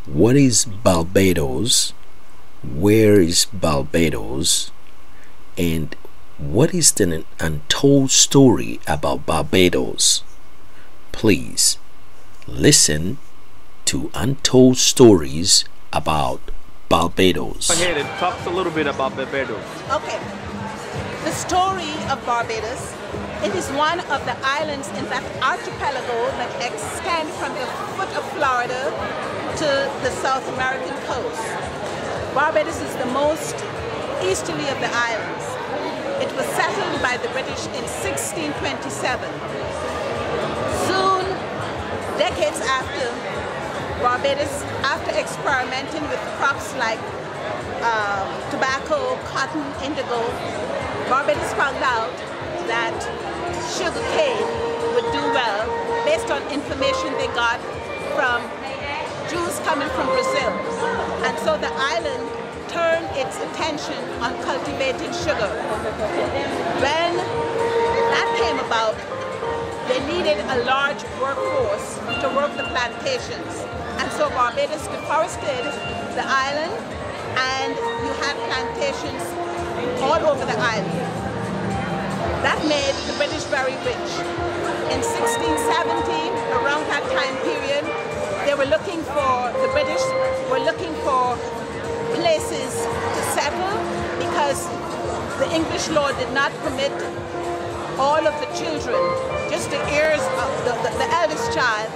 What is Barbados? Where is Barbados? And what is the untold story about Barbados? Please listen to Untold Stories about Barbados. Go ahead and talk a little bit about Barbados. Okay. The story of Barbados, it is one of the islands in that archipelago that extend from the foot of Florida to the South American coast. Barbados is the most easterly of the islands. It was settled by the British in 1627. Soon, decades after, Barbados, after experimenting with crops like tobacco, cotton, indigo, Barbados found out that sugar cane would do well based on information they got from Jews coming from Brazil. And so the island turned its attention on cultivating sugar. When that came about, they needed a large workforce to work the plantations. And so Barbados deforested the island, and you had plantations all over the island. That made the British very rich. In 1670, around that time period, they were looking for, the British were looking for places to settle because the English law did not permit all of the children, just the heirs of the eldest child,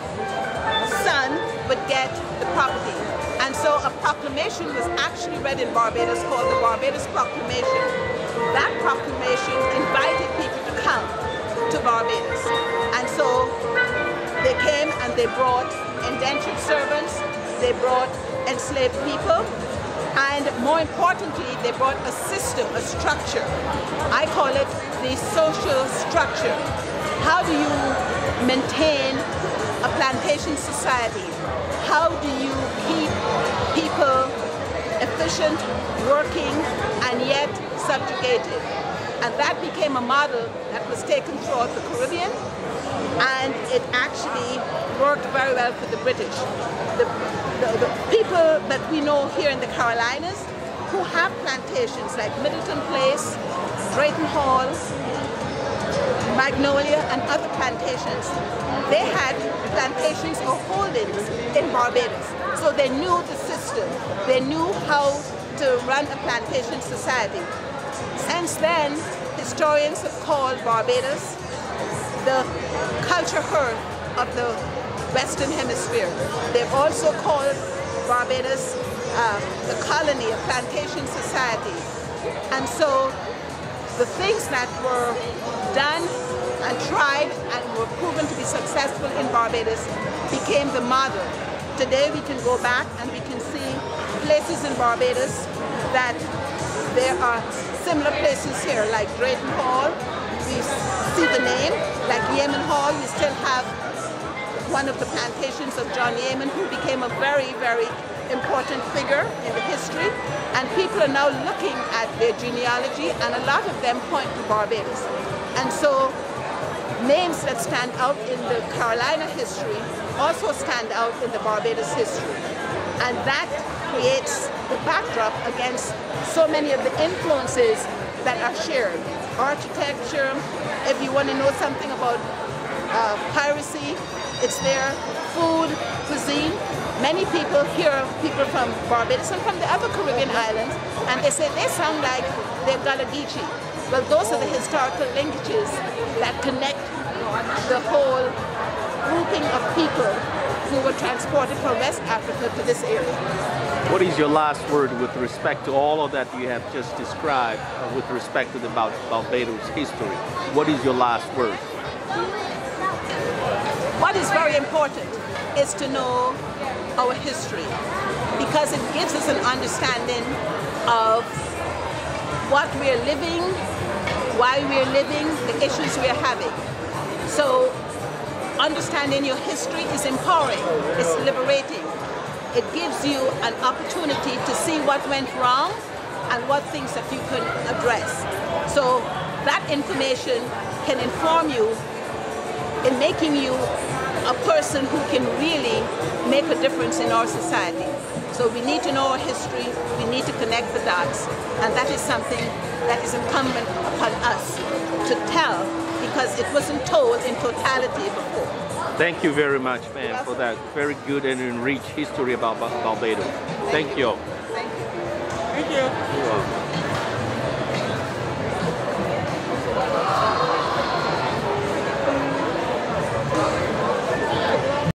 son, would get the property. And so a proclamation was actually read in Barbados called the Barbados Proclamation. That proclamation invited people to come to Barbados. And so they came and they brought indentured servants, they brought enslaved people, and more importantly, they brought a system, a structure. I call it the social structure. How do you maintain a plantation society? How do you keep people efficient, working, and yet subjugated? And that became a model that was taken throughout the Caribbean, and it actually worked very well for the British. The people that we know here in the Carolinas who have plantations like Middleton Place, Drayton Hall, Magnolia, and other plantations, they had plantations or holdings in Barbados. So they knew the system. They knew how to run a plantation society. Since then, historians have called Barbados the culture hearth of the Western Hemisphere. They've also called Barbados the colony, a plantation society. And so the things that were done and tried and were proven to be successful in Barbados became the model. Today we can go back and we can see places in Barbados that there are similar places here, like Drayton Hall. We see the name, like Yemen Hall. We still have one of the plantations of John Yemen, who became a very, very important figure in the history. And people are now looking at their genealogy, and a lot of them point to Barbados. And so names that stand out in the Carolina history also stand out in the Barbados history. And that creates the backdrop against so many of the influences that are shared. Architecture, if you want to know something about piracy, it's there. Food, cuisine. Many people hear people from Barbados and from the other Caribbean islands, and they say they sound like they're Gullah Geechee. Well, those are the historical linkages that connect the whole grouping of people who were transported from West Africa to this area. What is your last word with respect to all of that you have just described with respect to the Barbados history? What is your last word? What is very important is to know our history, because it gives us an understanding of what we're living, why we're living, the issues we're having. So understanding your history is empowering, it's liberating. It gives you an opportunity to see what went wrong and what things that you can address. So that information can inform you in making you a person who can really make a difference in our society. So we need to know our history, we need to connect the dots, and that is something that is incumbent upon us to tell, because it wasn't told in totality before. Thank you very much, ma'am, for that very good and enriched history about Barbados. Thank you. Thank you. Thank you. You're welcome.